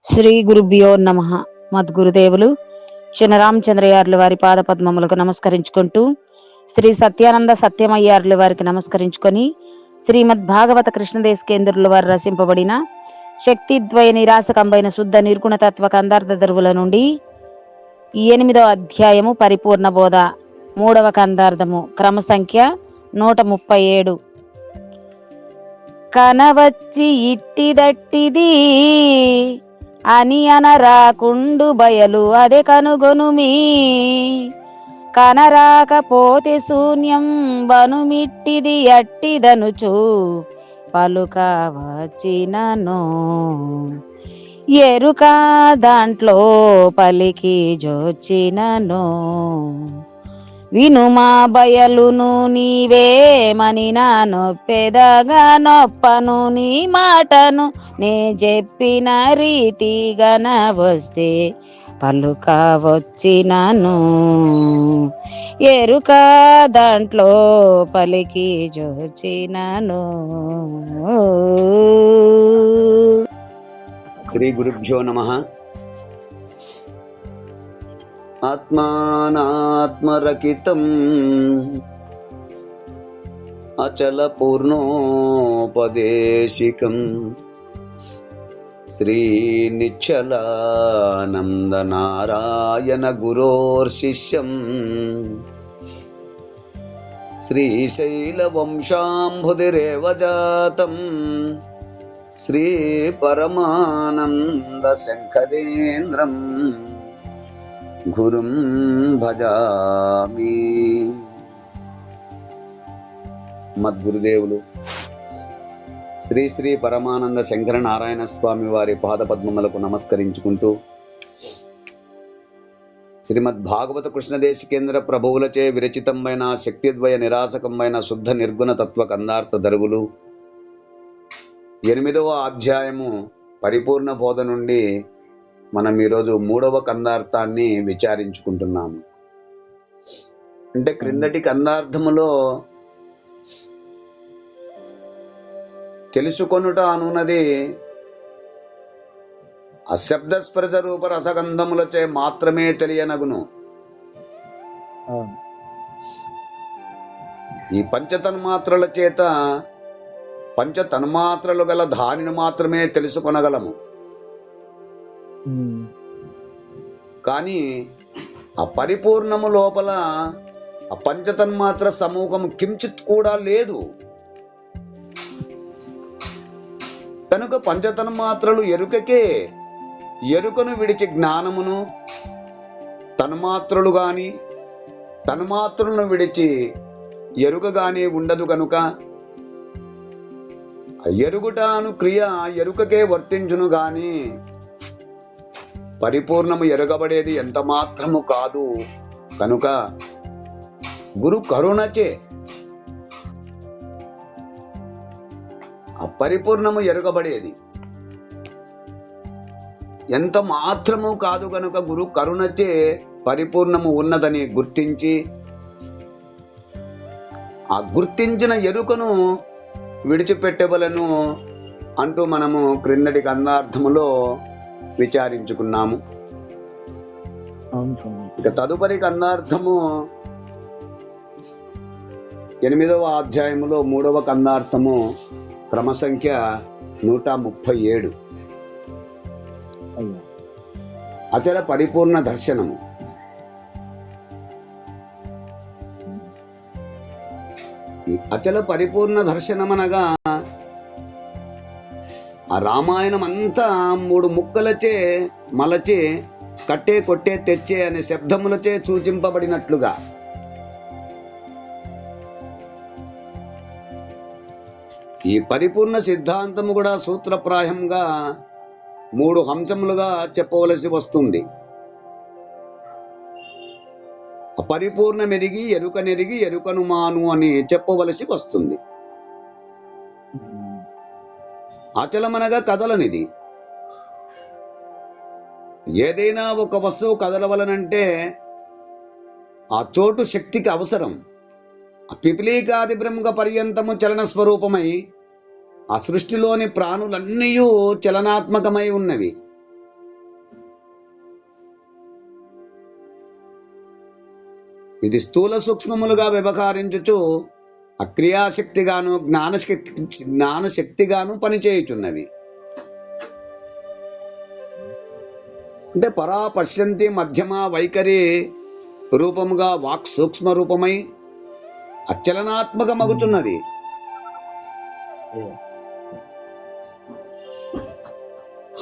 శ్రీ గురుభ్యో నమ. మద్గురుదేవులు చినరామచంద్రయార్ల వారి పాద పద్మములకు నమస్కరించుకుంటూ, శ్రీ సత్యానంద సత్యమయ్యార్ల వారికి నమస్కరించుకొని, శ్రీమద్ భాగవత కృష్ణదేశకేంద్రుల వారు రచింపబడిన శక్తిద్వయ నిరాశకంబైన శుద్ధ నిర్గుణతత్వ కందార్థ దరువుల నుండి 8వ అధ్యాయము పరిపూర్ణ బోధ, 3వ కందార్థము, క్రమ సంఖ్య 137. కనవచ్చి ఇట్టిదట్టిది అని అనరాకుండు బయలు అదే కనుగొనుమి, కనరాకపోతే శూన్యం బనుమిట్టిది అట్టిదనుచు పలుక వచ్చినను, ఎరుక దాంట్లో పలికి జోచినను, వినుమా బయలును నీవేమని నా నొప్పెదగా నొప్పను నీ మాటను నే చెప్పిన రీతిగన వస్తే పలుక వచ్చినను, ఎరుక దాంట్లో పలికి జోచినను. శ్రీ గురుభ్యో నమః. ఆత్మానాత్మరకితం అచల పూర్ణోపదేశికం శ్రీ నిశ్చలానంద నారాయణ గురోర్శిష్యం శ్రీశైల వంశాంబుధిరేవ జాతం శ్రీ పరమానంద శంకరేంద్రం గురుం భజామి. మద్గురుదేవులు శ్రీ శ్రీ పరమానంద శంకర నారాయణ స్వామి వారి పాదపద్మములకు నమస్కరించుకుంటూ, శ్రీమద్ భాగవత కృష్ణదేశికేంద్ర ప్రభువులచే విరచితమైన శక్తిద్వయ నిరాశకమైన శుద్ధ నిర్గుణ తత్వ కందార్థ దరువులు 8వ అధ్యాయము పరిపూర్ణ బోధ నుండి మనం ఈరోజు 3వ కందార్థాన్ని విచారించుకుంటున్నాము. అంటే క్రిందటి కందార్థములో తెలుసుకొనుట అనున్నది అశబ్ద స్పర్శ రూప రసగంధములచే మాత్రమే తెలియనగును. ఈ పంచతన్మాత్రల చేత పంచతన్మాత్రలు గల దానిని మాత్రమే తెలుసుకొనగలము. కానీ ఆ పరిపూర్ణము లోపల ఆ పంచతన్మాత్ర సమూహం కించిత్ కూడా లేదు. కనుక పంచతన్మాత్రలు ఎరుకకే, ఎరుకను విడిచి జ్ఞానమును, తన్మాత్రలు గాని తన్మాత్రలను విడిచి ఎరుక గాని ఉండదు. కనుక ఎరుగుట అను క్రియ ఎరుకకే వర్తించును గాని పరిపూర్ణము ఎరగబడేది ఎంత మాత్రము కాదు. కనుక గురు కరుణచే అపరిపూర్ణము ఎరగబడేది ఎంత మాత్రము కాదు. కనుక గురు కరుణచే పరిపూర్ణము ఉన్నదని గుర్తించి, ఆ గుర్తించిన ఎరుకను విడిచిపెట్టవలను అంటూ మనము క్రిందటి కందార్థములో విచారించుకున్నాము. ఇక తదుపరి కందార్థము 8వ అధ్యాయములో 3వ కందార్థము, క్రమ సంఖ్య 137, అచల పరిపూర్ణ దర్శనము. ఈ అచల పరిపూర్ణ దర్శనమనగా ఆ రామాయణం అంతా 3 ముక్కలచే మలచే కట్టే కొట్టే తెచ్చే అనే శబ్దములచే సూచింపబడినట్లుగా ఈ పరిపూర్ణ సిద్ధాంతము కూడా సూత్రప్రాయంగా 3 అంశములుగా చెప్పవలసి వస్తుంది. అపరిపూర్ణమెరిగి ఎరుకనెరిగి ఎరుకను మాను అని చెప్పవలసి వస్తుంది. అచలమనగా కదలనిది. ఏదైనా ఒక వస్తువు కదలవలనంటే ఆ చోటు శక్తికి అవసరం. పిపిలీకాది బ్రహ్మ పర్యంతము చలన స్వరూపమై ఆ సృష్టిలోని ప్రాణులన్నీ చలనాత్మకమై ఉన్నవి. ఇది స్థూల సూక్ష్మములుగా వ్యవహరించుచు అక్రియాశక్తిగాను జ్ఞానశక్తిగాను పనిచేయుచున్నవి. అంటే పరా పశ్యంతి మధ్యమ వైఖరి రూపముగా వాక్ సూక్ష్మ రూపమై అచలనాత్మకమగుచున్నది.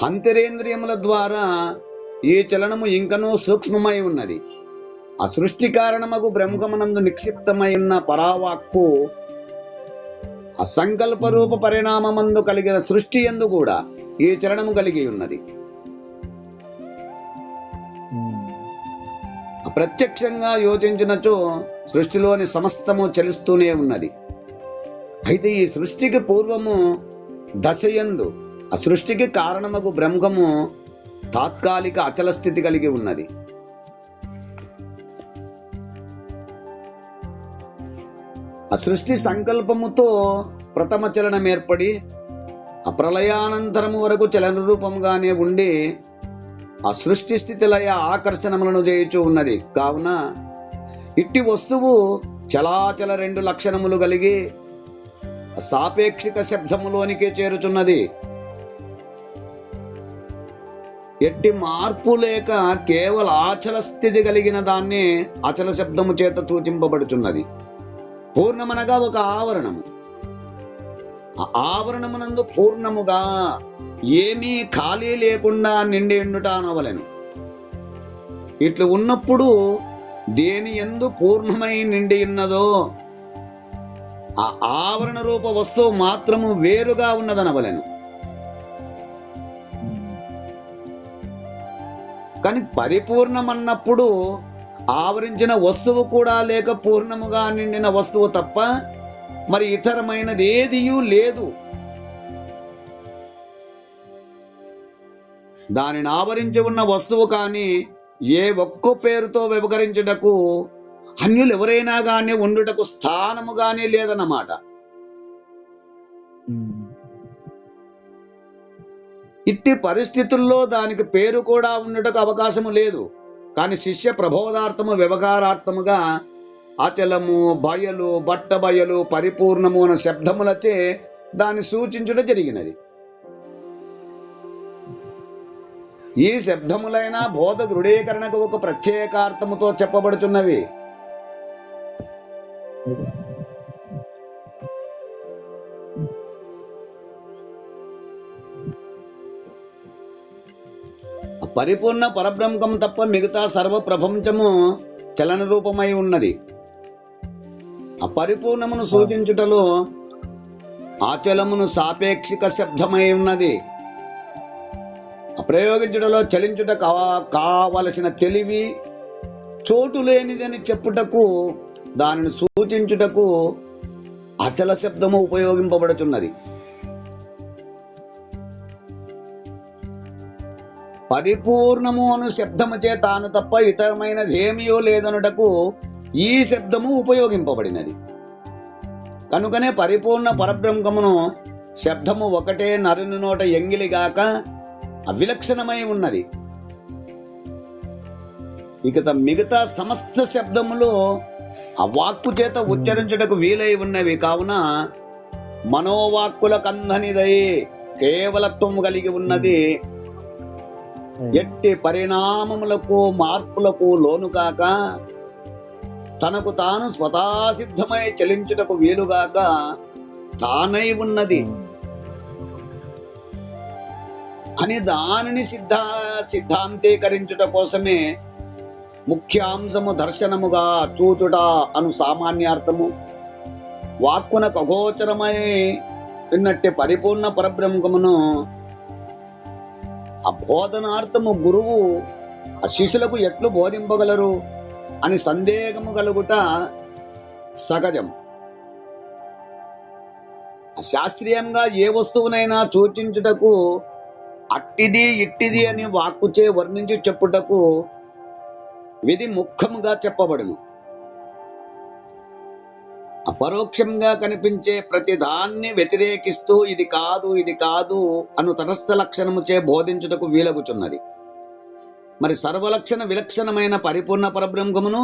అంతరేంద్రియముల ద్వారా ఈ చలనము ఇంకనూ సూక్ష్మమై ఉన్నది. ఆ సృష్టి కారణమగు బ్రహ్మమునందు నిక్షిప్తమై ఉన్న పరావాక్కు అసంకల్ప రూప పరిణామమందు కలిగిన సృష్టి యందు కూడా ఈ చలనము కలిగి ఉన్నది. అప్రత్యక్షంగా యోచించినచో సృష్టిలోని సమస్తము చలిస్తూనే ఉన్నది. అయితే ఈ సృష్టికి పూర్వము దశయందు ఆ సృష్టికి కారణమగు బ్రహ్మము తాత్కాలిక అచల స్థితి కలిగి ఉన్నది. ఆ సృష్టి సంకల్పముతో ప్రథమ చలనం ఏర్పడి అప్రలయానంతరము వరకు చలన రూపంగానే ఉండి ఆ సృష్టి స్థితి లయ ఆకర్షణములను చేయుచూ ఉన్నది. కావున ఇట్టి వస్తువు చలాచల రెండు లక్షణములు కలిగి సాపేక్షిక శబ్దములోనికే చేరుచున్నది. ఎట్టి మార్పు లేక కేవల ఆచల స్థితి కలిగిన దాన్ని అచల శబ్దము చేత సూచింపబడుచున్నది. పూర్ణమనగా ఒక ఆవరణము. ఆ ఆవరణమునందు పూర్ణముగా ఏమీ ఖాళీ లేకుండా నిండి ఉండుట అనవలెను. ఇట్లు ఉన్నప్పుడు దేని యందు పూర్ణమై నిండి ఉన్నదో ఆ ఆవరణ రూప వస్తువు మాత్రము వేరుగా ఉన్నదనవలెను. కానీ పరిపూర్ణమన్నప్పుడు ఆవరించిన వస్తువు కూడా లేక పూర్ణముగా నిండిన వస్తువు తప్ప మరి ఇతరమైనది ఏదియూ లేదు. దానిని ఆవరించి ఉన్న వస్తువు కానీ ఏ ఒక్క పేరుతో వ్యవహరించుటకు అన్యులు ఎవరైనా కానీ ఉండుటకు స్థానము కానీ లేదన్నమాట. ఇట్టి పరిస్థితుల్లో దానికి పేరు కూడా ఉండుటకు అవకాశము లేదు. కానీ శిష్య ప్రబోధార్థము వ్యవహారార్థముగా అచలము బయలు బట్టబయలు పరిపూర్ణము అన్న శబ్దములచే దాన్ని సూచించుట జరిగినది. ఈ శబ్దములైన బోధ దృఢీకరణకు ఒక ప్రత్యేకార్థముతో చెప్పబడుతున్నవి. పరిపూర్ణ పరబ్రహ్మం తప్ప మిగతా సర్వ ప్రపంచము చలన రూపమై ఉన్నది. ఆ పరిపూర్ణమును సూచించుటలో ఆచలమును సాపేక్షిక శబ్దమై ఉన్నది. ప్రయోగించుటలో చలించుట కావలసిన తెలివి చోటు లేనిదని చెప్పుటకు దానిని సూచించుటకు అచల శబ్దము ఉపయోగింపబడుతున్నది. పరిపూర్ణము అను శబ్దముచే తాను తప్ప ఇతరమైనది ఏమియో లేదనుటకు ఈ శబ్దము ఉపయోగింపబడినది. కనుకనే పరిపూర్ణ పరబ్రహ్మమును శబ్దము ఒకటే నరుని నోట ఎంగిలిగాక అవిలక్షణమై ఉన్నది. ఇక మిగతా సమస్త శబ్దములు ఆ వాక్కు చేత ఉచ్చరించుటకు వీలై ఉన్నవి. కావున మనోవాక్కుల కందనిదై కేవలత్వము కలిగి ఉన్నది. ఎట్టి పరిణామములకు మార్పులకు లోనుగాక తనకు తాను స్వతసిద్ధమై చలించుటకు వీలుగాక తానై ఉన్నది అని దానిని సిద్ధాంతీకరించుట కోసమే ముఖ్యాంశము దర్శనముగా చూచుట అను సామాన్యార్థము వాక్కునకు అగోచరమై ఉన్నట్టే పరిపూర్ణ పరబ్రహ్మమును ఆ బోధనార్థము గురువు ఆ శిష్యులకు ఎట్లు బోధింపగలరు అని సందేహము కలుగుట సహజం. శాస్త్రీయంగా ఏ వస్తువునైనా సూచించుటకు అట్టిది ఇట్టిది అని వాక్కుచే వర్ణించి చెప్పుటకు విధి ముఖ్యముగా చెప్పబడును. అపరోక్షంగా కనిపించే ప్రతి దాన్ని వ్యతిరేకిస్తూ ఇది కాదు అను తటస్థ లక్షణముచే బోధించుటకు వీలగుచున్నది. మరి సర్వలక్షణ విలక్షణమైన పరిపూర్ణ పరబ్రహ్మమును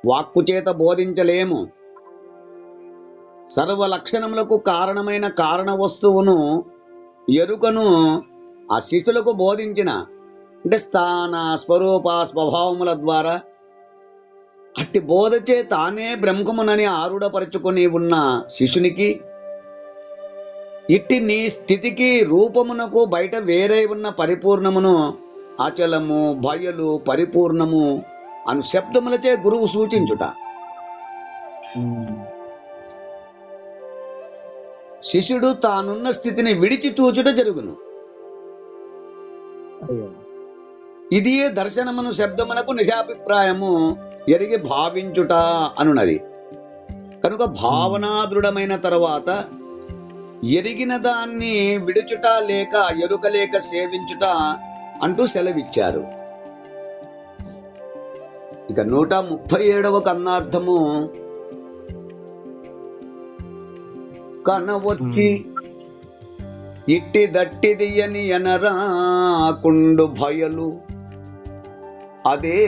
వాక్కు చేత బోధించలేము. సర్వ లక్షణములకు కారణమైన కారణ వస్తువును ఎరుకను ఆ శిష్యులకు బోధించిన, అంటే స్థాన స్వరూప స్వభావముల ద్వారా అట్టి బోధచే తానే బ్రహ్మమునని ఆరుడపరుచుకొని ఉన్న శిష్యునికి ఇట్టి నీ స్థితికి రూపమునకు బయట వేరే ఉన్న పరిపూర్ణమును అచలము భయలు పరిపూర్ణము అను శబ్దములచే గురువు సూచించుట. శిష్యుడు తానున్న స్థితిని విడిచి చూచుట జరుగును. ఇదియే దర్శనమును శబ్దమునకు నిజాభిప్రాయము ఎరిగి భావించుట అనున్నది. కనుక భావనా దృఢమైన తరువాత ఎరిగిన దాన్ని విడుచుట లేక ఎరుక లేక సేవించుట అంటూ సెలవిచ్చారు. ఇక 137వ కన్నార్థము, కనవచ్చి ఇట్టి దట్టిది అని ఎనరాకుండు భయలు అదే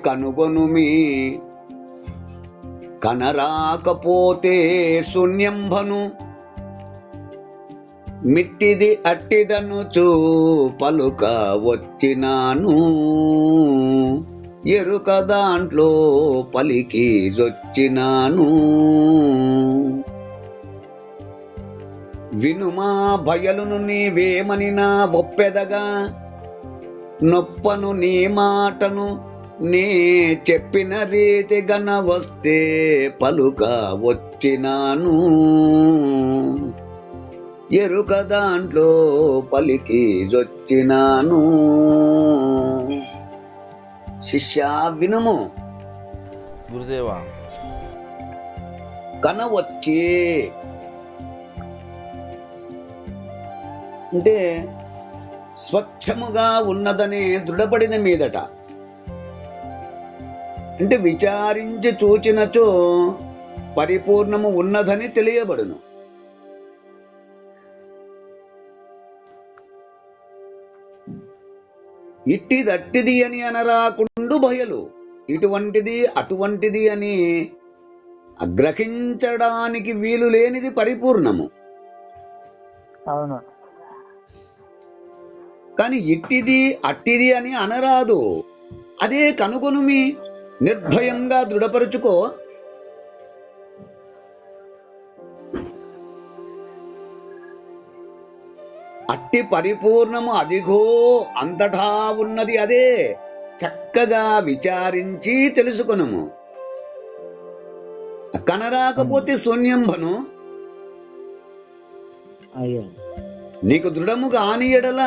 కనుగొనుమి, కనరాకపోతే శూన్యంభను మిట్టిది అట్టిదనుచు పలుక వచ్చినాను, ఎరుక దాంట్లో పలికి జొచ్చినాను. వినుమా భయలును నీవేమనినా ఒప్పెదగా, నొప్పను నీ మాటను నే చెప్పిన రీతి గన వస్తే పలుక వచ్చినాను, ఎరుక దాంట్లో పలికి జొచ్చినాను. శిష్య వినుము, గురుదేవా. కనవచ్చే అంటే స్వచ్ఛముగా ఉన్నదనే దృఢపడిన మీదట, అంటే విచారించి చూచినచో పరిపూర్ణము ఉన్నదని తెలియబడును. ఇట్టిదట్టిది అని అనరాకుండు భయలు, ఇటువంటిది అటువంటిది అని గ్రహించడానికి వీలు లేనిది పరిపూర్ణము. అవును. కానీ ఇట్టిది అట్టిది అని అనరాదు, అదే కనుగొనుమి, నిర్భయంగా దృఢపరుచుకో. అట్టి పరిపూర్ణము అదిగో అంతటా ఉన్నది అదే, చక్కగా విచారించి తెలుసుకొనుము. కనరాకపోతే శూన్యంభను, నీకు దృఢముగా ఆని ఎడల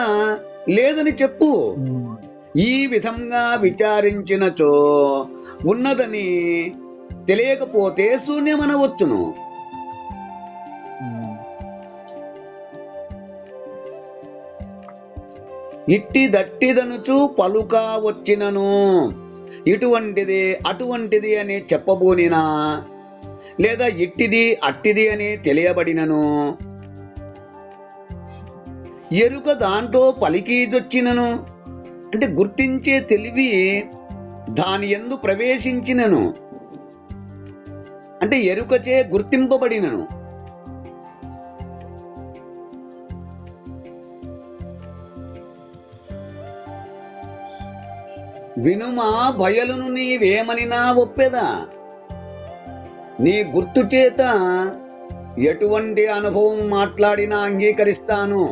లేదని చెప్పు. ఈ విధంగా విచారించినచో ఉన్నదని తెలియకపోతే శూన్యమనవచ్చును. ఇట్టి దట్టిదనుచు పలుక వచ్చినను, ఇటువంటిది అటువంటిది అని చెప్పబోనినా లేదా ఇట్టిది అట్టిది అని తెలియబడినను, ఎరుక దాంట్లో పలికీజొచ్చినను అంటే గుర్తించే తెలివి దాని యందు ప్రవేశించినను, అంటే ఎరుకచే గుర్తింపబడినను. వినుమా భయలును నీవేమనినా ఒప్పెదా, నీ గుర్తు చేత ఎటువంటి అనుభవం మాట్లాడినా అంగీకరిస్తాను.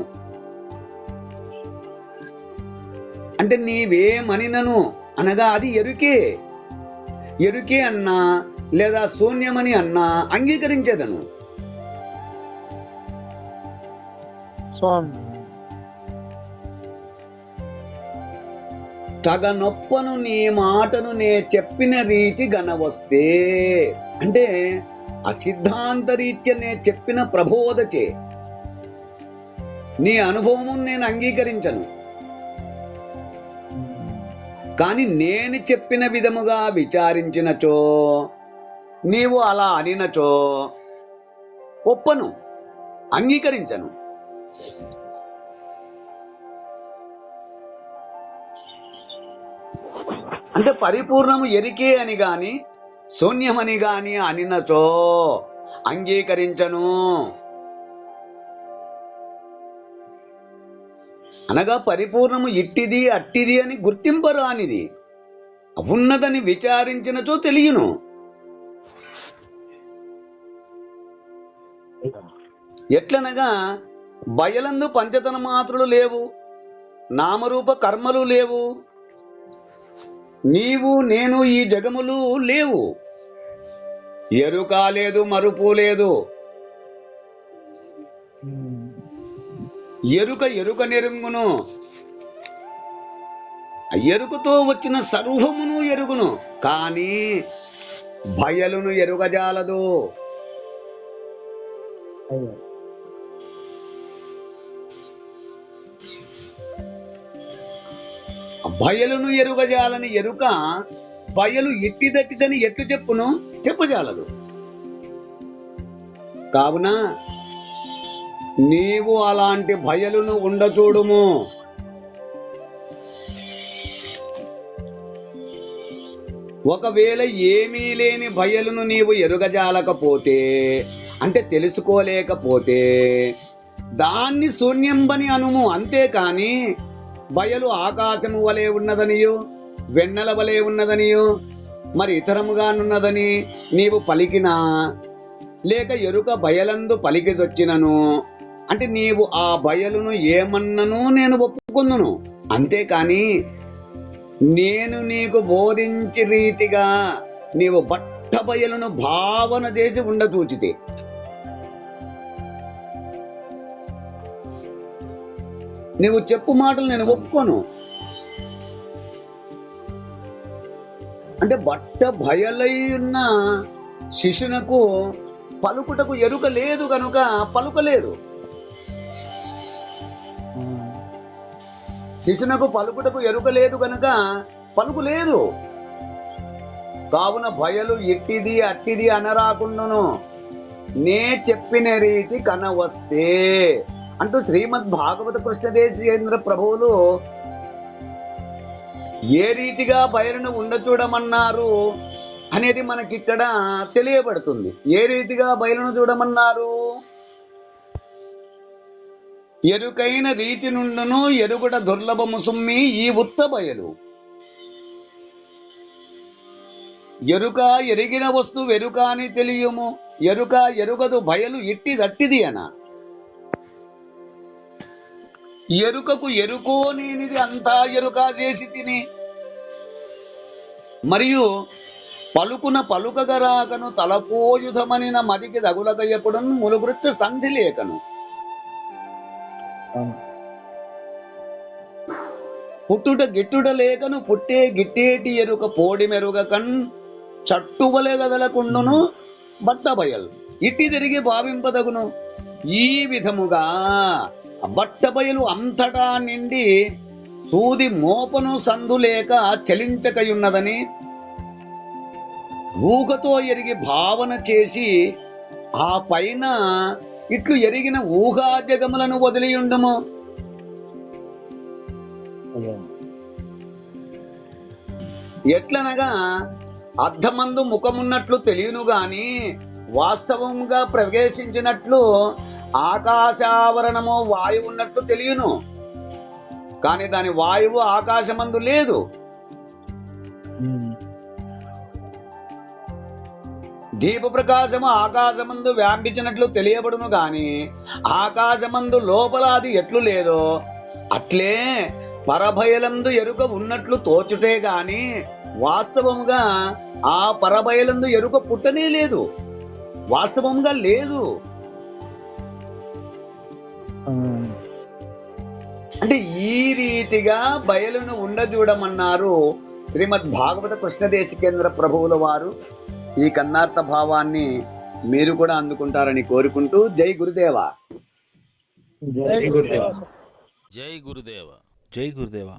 అంటే నీవేమనినను అనగా అది ఎరుకే, ఎరుకే అన్నా లేదా శూన్యమని అన్నా అంగీకరించేదను. తగనొప్పను నీ మాటను నే చెప్పిన రీతి గనవస్తే, అంటే ఆ సిద్ధాంత రీత్య నే చెప్పిన ప్రబోధచే నీ అనుభవం నేను అంగీకరించను. కానీ నేను చెప్పిన విధముగా విచారించినచో, నీవు అలా అనినచో ఒప్పను, అంగీకరించను. అంటే పరిపూర్ణము ఎరికే అని గాని శూన్యమని గాని అనినచో అంగీకరించను. అనగా పరిపూర్ణము ఇట్టిది అట్టిది అని గుర్తింపరానిది, ఉన్నదని విచారించినచో తెలియను. ఎట్లనగా బయలందు పంచతన మాత్రులు లేవు, నామరూప కర్మలు లేవు, నీవు నేను ఈ జగములు లేవు, ఎరుక లేదు, మరుపు లేదు. ఎరుక ఎరుక నెరుంగును, ఎరుకతో వచ్చిన సర్వమును ఎరుగును, కానీ బయలును ఎరుగజాలదు. బయలును ఎరుగజాలని ఎరుక బయలు ఎట్టిదట్టిదని ఎట్లు చెప్పును, చెప్పజాలదు. కావున నీవు అలాంటి బయలును ఉండచూడుము. ఒకవేళ ఏమీ లేని బయలును నీవు ఎరుగజాలకపోతే, అంటే తెలుసుకోలేకపోతే, దాన్ని శూన్యంబని అనుము. అంతేకాని బయలు ఆకాశము వలె ఉన్నదనియో, వెన్నెల వలె ఉన్నదనియో, మరి ఇతరముగానున్నదని నీవు పలికినా, లేక ఎరుక బయలందు పలికిదొచ్చినను, అంటే నీవు ఆ బయలును ఏమన్నను నేను ఒప్పుకుందును. అంతేకాని నేను నీకు బోధించి రీతిగా నీవు బట్ట బయలును భావన చేసి ఉండచూచితే, నీవు చెప్పు మాటలు నేను ఒప్పుకోను. అంటే బట్ట బయలై ఉన్న శిశునకు పలుకుటకు ఎరుక లేదు కనుక పలుకలేదు. శిశునకు పలుకుటకు ఎరుక లేదు కనుక పలుకులేదు. కావున బయలు ఇట్టిది అట్టిది అనరాకుండును, నే చెప్పిన రీతి కనవస్తే అంటూ శ్రీమద్ భాగవత కృష్ణదేశేంద్ర ప్రభువులు ఏ రీతిగా బయలును ఉండచూడమన్నారు అనేది మనకిక్కడ తెలియబడుతుంది. ఏ రీతిగా బయలును చూడమన్నారు? ఎరుకైన రీతి నుండును ఎరుగుట దుర్లభము సుమ్మి ఈ ఉత్త బయలు. ఎరుక ఎరిగిన వస్తువు ఎరుక అని తెలియము, ఎరుక ఎరుగదు బయలు ఇట్టిదట్టిది అన. ఎరుకకు ఎరుకోనేనిది అంతా ఎరుక చేసి తిని, మరియు పలుకున పలుకగరాకను తలపోయుధమనిన మదికి దగులక ఎప్పుడును ములుగురుచ్చ సంధి లేకను. పుట్టుట గిట్టుట లేకను పుట్టే గిట్టేటి ఎరుక పోడి మెరుగకన్ చట్టువలే గదలకుండును బట్ట బయలు ఇట్టి తిరిగి భావింపదగును. ఈ విధముగా బట్ట బయలు అంతటా నిండి సూది మోపను సందు లేక చలించకయున్నదని ఊహతో ఎరిగి భావన చేసి ఆ పైన ఇట్లు ఎరిగిన ఊహా జగములను వదిలియుండము. ఎట్లనగా అర్ధమందు ముఖమున్నట్లు తెలియను గాని వాస్తవముగా ప్రవేశించినట్లు ఆకాశావరణము వాయువు ఉన్నట్లు తెలియను, కానీ దాని వాయువు ఆకాశమందు లేదు. దీప ప్రకాశము ఆకాశమందు వ్యాపించినట్లు తెలియబడును గాని ఆకాశమందు లోపల అది ఎట్లు లేదో అట్లే పరబయలందు ఎరుక ఉన్నట్లు తోచుటే గాని వాస్తవముగా ఆ పరబయలందు ఎరుక పుట్టనే లేదు, వాస్తవంగా లేదు. అంటే ఈ రీతిగా బయలును ఉండజూడమన్నారు శ్రీమద్ భాగవత కృష్ణదేశికేంద్ర ప్రభువుల వారు. ఈ కన్నార్థ భావాన్ని మీరు కూడా అందుకుంటారని కోరుకుంటూ జై గురుదేవ. జై గురుదేవ. జై గురుదేవ.